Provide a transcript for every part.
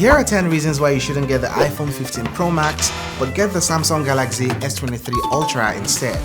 Here are 10 reasons why you shouldn't get the iPhone 15 Pro Max, but get the Samsung Galaxy S23 Ultra instead.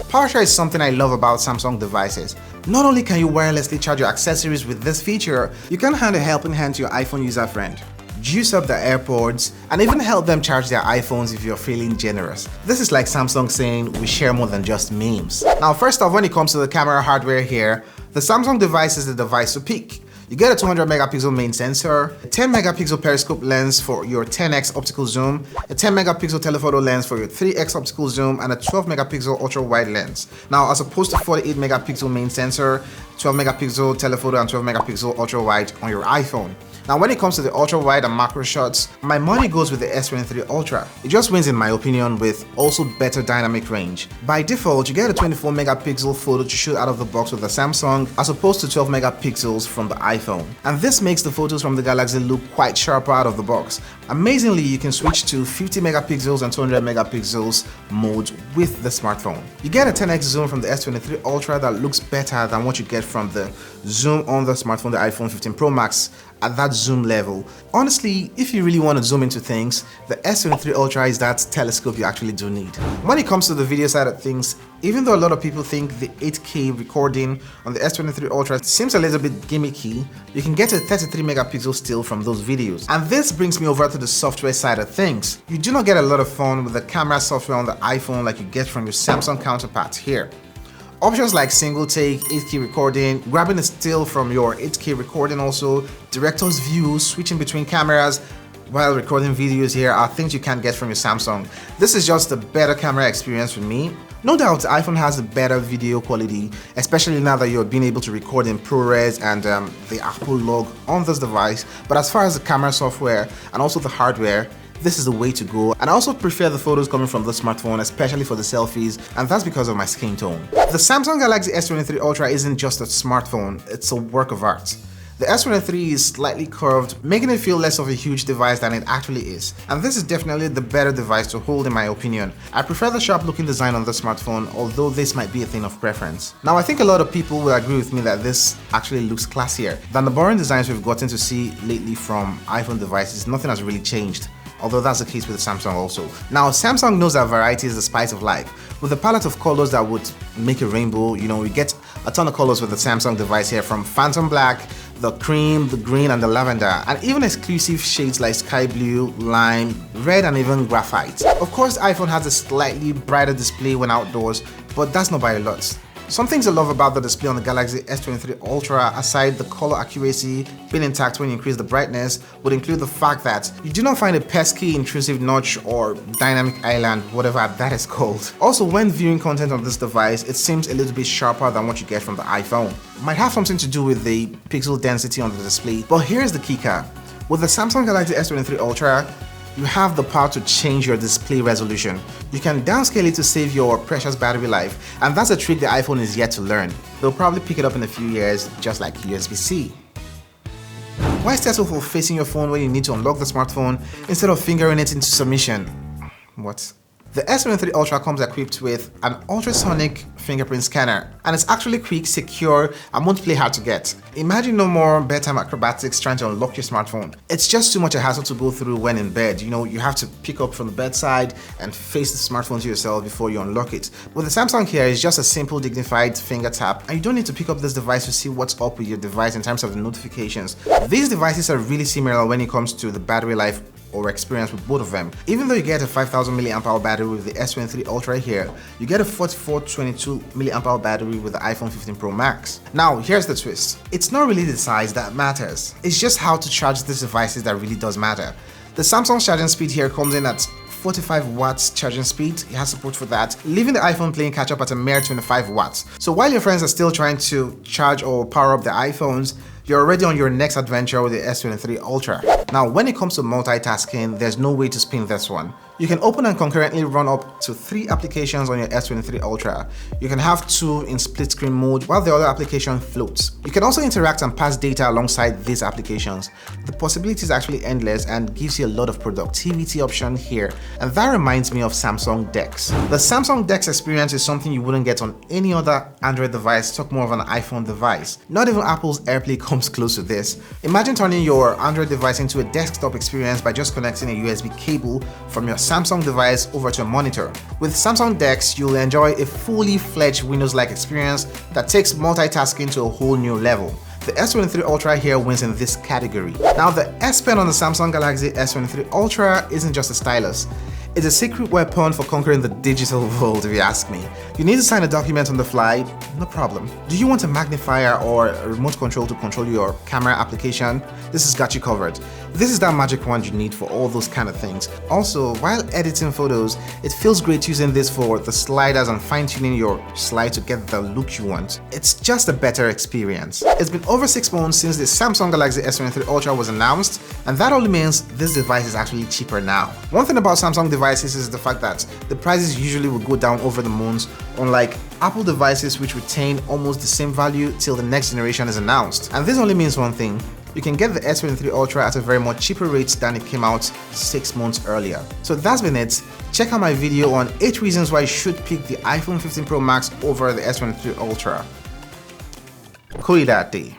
Power share is something I love about Samsung devices. Not only can you wirelessly charge your accessories with this feature, you can hand a helping hand to your iPhone user friend, juice up their AirPods, and even help them charge their iPhones if you're feeling generous. This is like Samsung saying we share more than just memes. Now, first off, when it comes to the camera hardware here, the Samsung device is the device to pick. You get a 200 megapixel main sensor, a 10 megapixel periscope lens for your 10x optical zoom, a 10 megapixel telephoto lens for your 3x optical zoom, and a 12 megapixel ultra wide lens. Now, as opposed to 48 megapixel main sensor, 12 megapixel telephoto, and 12 megapixel ultra wide on your iPhone. Now, when it comes to the ultra wide and macro shots, my money goes with the S23 Ultra. It just wins in my opinion with also better dynamic range. By default, you get a 24 megapixel photo to shoot out of the box with the Samsung as opposed to 12 megapixels from the iPhone. And this makes the photos from the Galaxy look quite sharper out of the box. Amazingly, you can switch to 50 megapixels and 200 megapixels mode with the smartphone. You get a 10x zoom from the S23 Ultra that looks better than what you get from the zoom on the smartphone, the iPhone 15 Pro Max. At that zoom level. Honestly, if you really want to zoom into things, the S23 Ultra is that telescope you actually do need. When it comes to the video side of things, even though a lot of people think the 8K recording on the S23 Ultra seems a little bit gimmicky, you can get a 33 megapixel still from those videos. And this brings me over to the software side of things. You do not get a lot of fun with the camera software on the iPhone like you get from your Samsung counterpart here. Options like single take, 8K recording, grabbing a still from your 8K recording also, director's view, switching between cameras while recording videos here are things you can't get from your Samsung. This is just a better camera experience for me. No doubt the iPhone has a better video quality, especially now that you're being able to record in ProRes and the Apple log on this device, but as far as the camera software and also the hardware, this is the way to go. And I also prefer the photos coming from the smartphone, especially for the selfies, and that's because of my skin tone. The Samsung Galaxy S23 Ultra isn't just a smartphone, it's a work of art. The S23 is slightly curved, making it feel less of a huge device than it actually is. And this is definitely the better device to hold in my opinion. I prefer the sharp looking design on the smartphone, although this might be a thing of preference. Now, I think a lot of people will agree with me that this actually looks classier than the boring designs we've gotten to see lately from iPhone devices. Nothing has really changed, although that's the case with Samsung also. Now, Samsung knows that variety is the spice of life. With a palette of colors that would make a rainbow, we get a ton of colors with the Samsung device here, from phantom black, the cream, the green, and the lavender, and even exclusive shades like sky blue, lime, red, and even graphite. Of course, the iPhone has a slightly brighter display when outdoors, but that's not by a lot. Some things I love about the display on the Galaxy S23 Ultra, aside the color accuracy being intact when you increase the brightness, would include the fact that you do not find a pesky intrusive notch or dynamic island, whatever that is called. Also, when viewing content on this device, it seems a little bit sharper than what you get from the iPhone. Might have something to do with the pixel density on the display, but here's the kicker. With the Samsung Galaxy S23 Ultra, you have the power to change your display resolution. You can downscale it to save your precious battery life, and that's a trick the iPhone is yet to learn. They'll probably pick it up in a few years, just like USB-C. Why settle for facing your phone when you need to unlock the smartphone instead of fingering it into submission? What? The S23 Ultra comes equipped with an ultrasonic fingerprint scanner, and it's actually quick, secure, and won't play hard to get. Imagine no more bedtime acrobatics trying to unlock your smartphone. It's just too much a hassle to go through when in bed. You have to pick up from the bedside and face the smartphone to yourself before you unlock it. With the Samsung here, it's just a simple, dignified finger tap, and you don't need to pick up this device to see what's up with your device in terms of the notifications. These devices are really similar when it comes to the battery life or experience with both of them. Even though you get a 5000 mAh battery with the S23 Ultra here, you get a 4422 mAh battery with the iPhone 15 Pro Max. Now, here's the twist. It's not really the size that matters. It's just how to charge these devices that really does matter. The Samsung charging speed here comes in at 45 watts charging speed. It has support for that, leaving the iPhone playing catch up at a mere 25 watts. So while your friends are still trying to charge or power up their iPhones, you're already on your next adventure with the S23 Ultra. Now, when it comes to multitasking, there's no way to spin this one. You can open and concurrently run up to 3 applications on your S23 Ultra. You can have 2 in split screen mode while the other application floats. You can also interact and pass data alongside these applications. The possibility is actually endless and gives you a lot of productivity option here, and that reminds me of Samsung DeX. The Samsung DeX experience is something you wouldn't get on any other Android device, talk more of an iPhone device. Not even Apple's AirPlay comes close to this. Imagine turning your Android device into a desktop experience by just connecting a USB cable from your Samsung device over to a monitor. With Samsung DeX, you'll enjoy a fully fledged Windows-like experience that takes multitasking to a whole new level. The S23 Ultra here wins in this category. Now, the S Pen on the Samsung Galaxy S23 Ultra isn't just a stylus. It's a secret weapon for conquering the digital world, if you ask me. You need to sign a document on the fly? No problem. Do you want a magnifier or a remote control to control your camera application? This has got you covered. This is that magic wand you need for all those kind of things. Also, while editing photos, it feels great using this for the sliders and fine-tuning your slide to get the look you want. It's just a better experience. It's been over 6 months since the Samsung Galaxy S23 Ultra was announced, and that only means this device is actually cheaper now. One thing about Samsung devices is the fact that the prices usually will go down over the months, unlike Apple devices which retain almost the same value till the next generation is announced. And this only means one thing: you can get the S23 Ultra at a very much cheaper rate than it came out 6 months earlier. So that's been it. Check out my video on 8 reasons why you should pick the iPhone 15 Pro Max over the S23 Ultra. Cool that day.